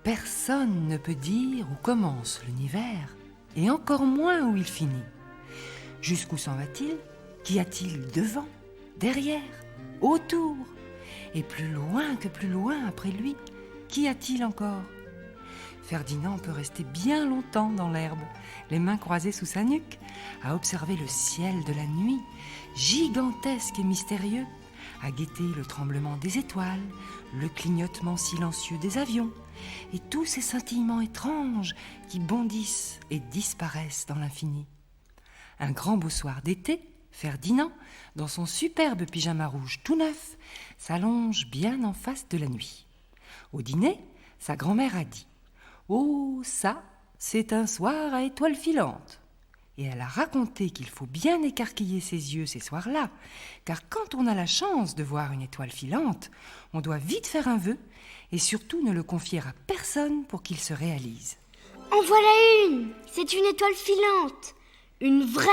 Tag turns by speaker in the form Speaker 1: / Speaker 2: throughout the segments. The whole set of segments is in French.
Speaker 1: Personne ne peut dire où commence l'univers, et encore moins où il finit. Jusqu'où s'en va-t-il? Qu'y a-t-il devant, derrière, autour? Et plus loin que plus loin après lui, qu'y a-t-il encore? Ferdinand peut rester bien longtemps dans l'herbe, les mains croisées sous sa nuque, à observer le ciel de la nuit, gigantesque et mystérieux, à guetter le tremblement des étoiles, le clignotement silencieux des avions, et tous ces scintillements étranges qui bondissent et disparaissent dans l'infini. Un grand beau soir d'été, Ferdinand, dans son superbe pyjama rouge tout neuf, s'allonge bien en face de la nuit. Au dîner, sa grand-mère a dit « Oh, ça, c'est un soir à étoiles filantes !» Et elle a raconté qu'il faut bien écarquiller ses yeux ces soirs-là, car quand on a la chance de voir une étoile filante, on doit vite faire un vœu et surtout ne le confier à personne pour qu'il se réalise.
Speaker 2: En voilà une! C'est une étoile filante! Une vraie!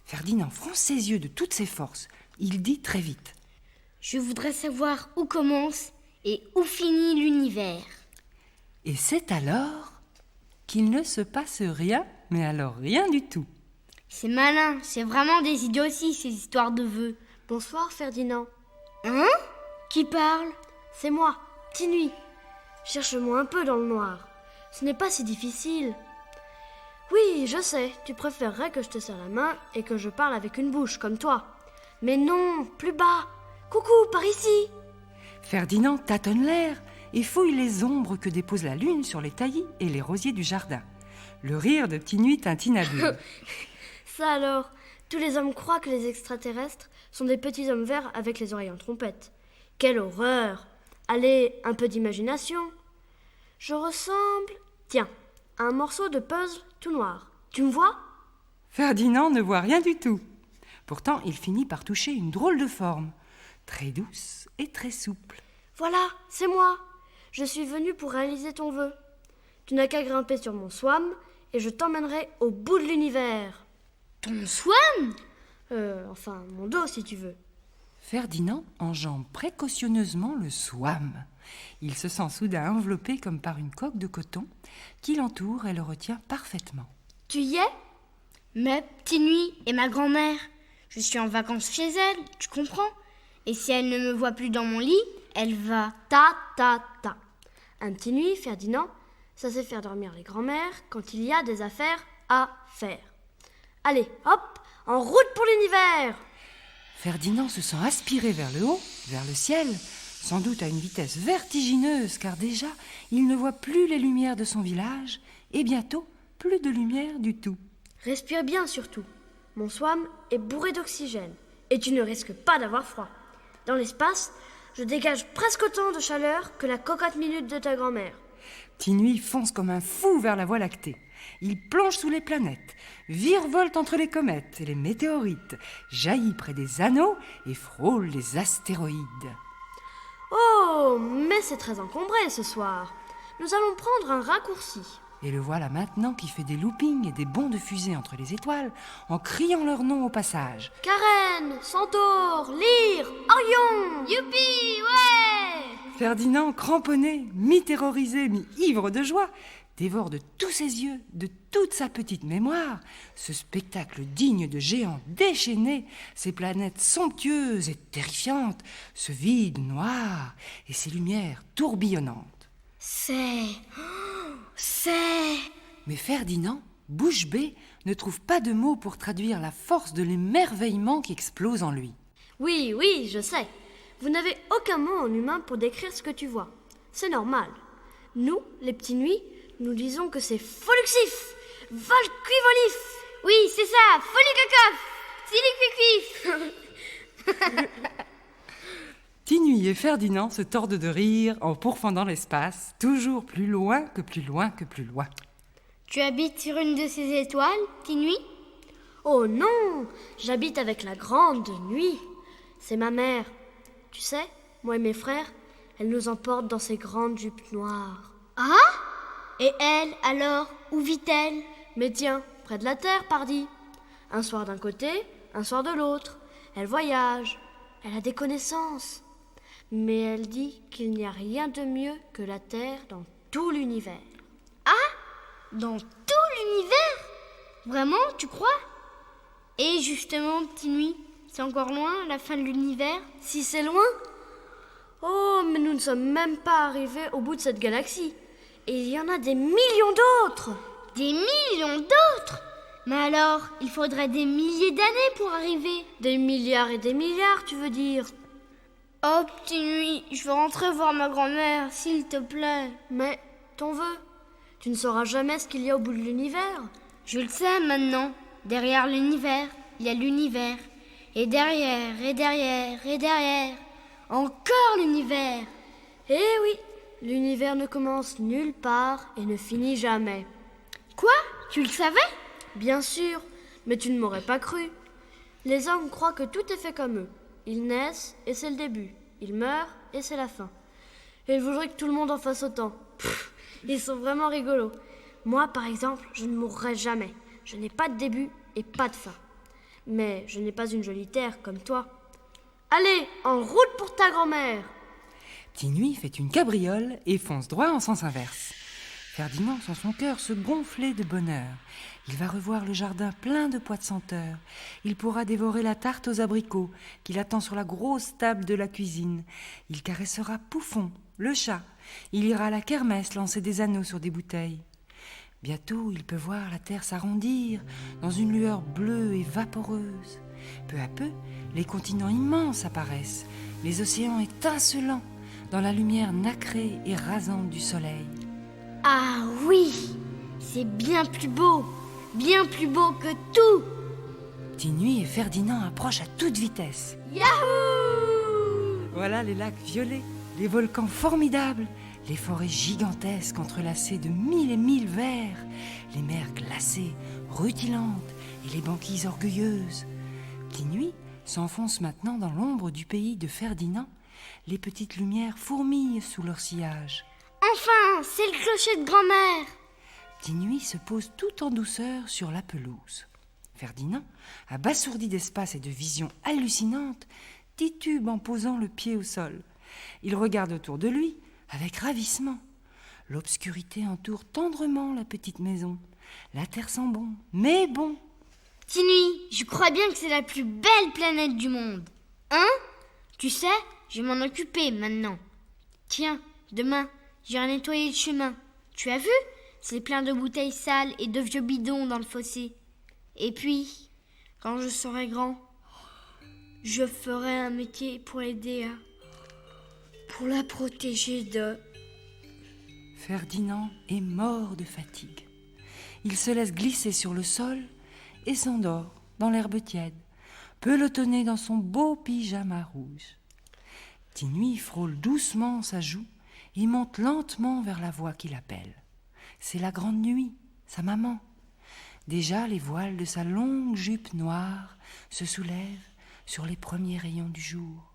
Speaker 1: Ferdinand fronce ses yeux de toutes ses forces. Il dit très vite.
Speaker 2: Je voudrais savoir où commence et où finit l'univers.
Speaker 1: Et c'est alors qu'il ne se passe rien, mais alors rien du tout.
Speaker 2: C'est malin, c'est vraiment des idioties ces histoires de vœux.
Speaker 3: Bonsoir Ferdinand.
Speaker 2: Hein? Qui parle?
Speaker 3: C'est moi, Tinui. Cherche-moi un peu dans le noir. Ce n'est pas si difficile. Oui, je sais, tu préférerais que je te serre la main et que je parle avec une bouche comme toi. Mais non, plus bas. Coucou, par ici.
Speaker 1: Ferdinand tâtonne l'air et fouille les ombres que dépose la lune sur les taillis et les rosiers du jardin. Le rire de Tinui tintinabule.
Speaker 3: Ça alors, tous les hommes croient que les extraterrestres sont des petits hommes verts avec les oreilles en trompette. Quelle horreur! Allez, un peu d'imagination. Je ressemble, tiens, à un morceau de puzzle tout noir. Tu me vois?
Speaker 1: Ferdinand ne voit rien du tout. Pourtant, il finit par toucher une drôle de forme, très douce et très souple.
Speaker 3: Voilà, c'est moi. Je suis venue pour réaliser ton vœu. Tu n'as qu'à grimper sur mon swan et je t'emmènerai au bout de l'univers.
Speaker 2: Ton swan?
Speaker 3: Enfin, mon dos si tu veux.
Speaker 1: Ferdinand enjambe précautionneusement le swam. Il se sent soudain enveloppé comme par une coque de coton qui l'entoure et le retient parfaitement.
Speaker 3: Tu y es?
Speaker 2: Mais Tinui et ma grand-mère. Je suis en vacances chez elle, tu comprends? Et si elle ne me voit plus dans mon lit, elle va...
Speaker 3: Ta. Un petit nuit, Ferdinand, ça c'est faire dormir les grands-mères quand il y a des affaires à faire. Allez, hop, en route pour l'univers!
Speaker 1: Ferdinand se sent aspiré vers le haut, vers le ciel, sans doute à une vitesse vertigineuse, car déjà, il ne voit plus les lumières de son village, et bientôt, plus de lumière du tout.
Speaker 3: Respire bien surtout. Mon swam est bourré d'oxygène, et tu ne risques pas d'avoir froid. Dans l'espace, je dégage presque autant de chaleur que la cocotte minute de ta grand-mère.
Speaker 1: Tinui fonce comme un fou vers la Voie lactée. Il plonge sous les planètes, virevolte entre les comètes et les météorites, jaillit près des anneaux et frôle les astéroïdes.
Speaker 3: Oh, mais c'est très encombré ce soir. Nous allons prendre un raccourci.
Speaker 1: Et le voilà maintenant qui fait des loopings et des bonds de fusée entre les étoiles en criant leur nom au passage.
Speaker 3: Karen, Centaure, Lyre, Orion.
Speaker 2: Youpi, ouais!
Speaker 1: Ferdinand, cramponné, mi-terrorisé, mi-ivre de joie, dévore de tous ses yeux, de toute sa petite mémoire, ce spectacle digne de géants déchaînés, ces planètes somptueuses et terrifiantes, ce vide noir et ces lumières tourbillonnantes. Mais Ferdinand, bouche bée, ne trouve pas de mots pour traduire la force de l'émerveillement qui explose en lui.
Speaker 3: Oui, je sais. Vous n'avez aucun mot en humain pour décrire ce que tu vois. C'est normal. Nous, les petits nuits, nous disons que c'est foluxif, volcuivolif.
Speaker 2: Oui, c'est ça, folicuicuf, silicuicuf.
Speaker 1: Tinui et Ferdinand se tordent de rire en pourfendant l'espace, toujours plus loin que plus loin que plus loin.
Speaker 2: Tu habites sur une de ces étoiles, Tinui?
Speaker 3: Oh non, j'habite avec la grande nuit. C'est ma mère. Tu sais, moi et mes frères, elle nous emporte dans ses grandes jupes noires.
Speaker 2: Ah? Et elle, alors, où vit-elle?
Speaker 3: Mais tiens, près de la terre, pardi. Un soir d'un côté, un soir de l'autre. Elle voyage, elle a des connaissances. Mais elle dit qu'il n'y a rien de mieux que la Terre dans tout l'univers.
Speaker 2: Dans tout l'univers? Vraiment, tu crois? Et justement, Petite Nuit, c'est encore loin, la fin de l'univers?
Speaker 3: Si c'est loin? Oh, mais nous ne sommes même pas arrivés au bout de cette galaxie. Et il y en a des millions d'autres.
Speaker 2: Des millions d'autres? Mais alors, il faudrait des milliers d'années pour arriver.
Speaker 3: Des milliards et des milliards, tu veux dire?
Speaker 2: Oh, Petite Nuit, je veux rentrer voir ma grand-mère, s'il te plaît.
Speaker 3: Mais t'en veux? Tu ne sauras jamais ce qu'il y a au bout de l'univers.
Speaker 2: Je le sais maintenant. Derrière l'univers, il y a l'univers. Et derrière, et derrière, et derrière. Encore l'univers.
Speaker 3: Eh oui, l'univers ne commence nulle part et ne finit jamais.
Speaker 2: Quoi? Tu le savais?
Speaker 3: Bien sûr, mais tu ne m'aurais pas cru. Les hommes croient que tout est fait comme eux. Ils naissent et c'est le début. Ils meurent et c'est la fin. Et ils voudraient que tout le monde en fasse autant. Ils sont vraiment rigolos. Moi, par exemple, je ne mourrai jamais. Je n'ai pas de début et pas de fin. Mais je n'ai pas une jolie terre comme toi. Allez, en route pour ta grand-mère!
Speaker 1: Petite Nuit fait une cabriole et fonce droit en sens inverse. Ferdinand sent son cœur se gonfler de bonheur. Il va revoir le jardin plein de pois de senteur. Il pourra dévorer la tarte aux abricots qu'il attend sur la grosse table de la cuisine. Il caressera Pouffon, le chat. Il ira à la kermesse lancer des anneaux sur des bouteilles. Bientôt, il peut voir la terre s'arrondir dans une lueur bleue et vaporeuse. Peu à peu, les continents immenses apparaissent, les océans étincelants dans la lumière nacrée et rasante du soleil.
Speaker 2: Ah oui, c'est bien plus beau que tout.
Speaker 1: Petite Nuit et Ferdinand approchent à toute vitesse.
Speaker 2: Yahoo!
Speaker 1: Voilà les lacs violets, les volcans formidables, les forêts gigantesques entrelacées de mille et mille vers, les mers glacées, rutilantes et les banquises orgueilleuses. Petite Nuit s'enfonce maintenant dans l'ombre du pays de Ferdinand. Les petites lumières fourmillent sous leur sillage.
Speaker 2: Enfin, c'est le clocher de grand-mère.
Speaker 1: Petite Nuit se pose tout en douceur sur la pelouse. Ferdinand, abasourdi d'espace et de visions hallucinantes, titube en posant le pied au sol. Il regarde autour de lui avec ravissement. L'obscurité entoure tendrement la petite maison. La terre sent bon, mais bon.
Speaker 2: Petite Nuit, je crois bien que c'est la plus belle planète du monde. Hein? Tu sais, je vais m'en occuper maintenant. Tiens, demain, j'irai nettoyer le chemin. Tu as vu? C'est plein de bouteilles sales et de vieux bidons dans le fossé. Et puis, quand je serai grand, je ferai un métier pour l'aider pour la protéger de...
Speaker 1: Ferdinand est mort de fatigue. Il se laisse glisser sur le sol et s'endort dans l'herbe tiède, pelotonné dans son beau pyjama rouge. Petite Nuit frôle doucement sa joue et monte lentement vers la voix qui l'appelle. C'est la grande nuit, sa maman. Déjà les voiles de sa longue jupe noire se soulèvent sur les premiers rayons du jour.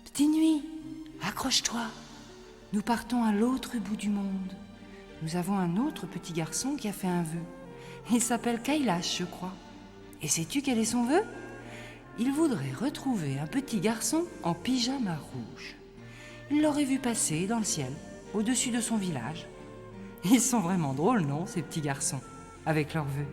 Speaker 1: Petite Nuit, accroche-toi. Nous partons à l'autre bout du monde. Nous avons un autre petit garçon qui a fait un vœu. Il s'appelle Kailash, je crois. Et sais-tu quel est son vœu? Il voudrait retrouver un petit garçon en pyjama rouge. Il l'aurait vu passer dans le ciel, au-dessus de son village. Ils sont vraiment drôles, non, ces petits garçons, avec leurs vœux.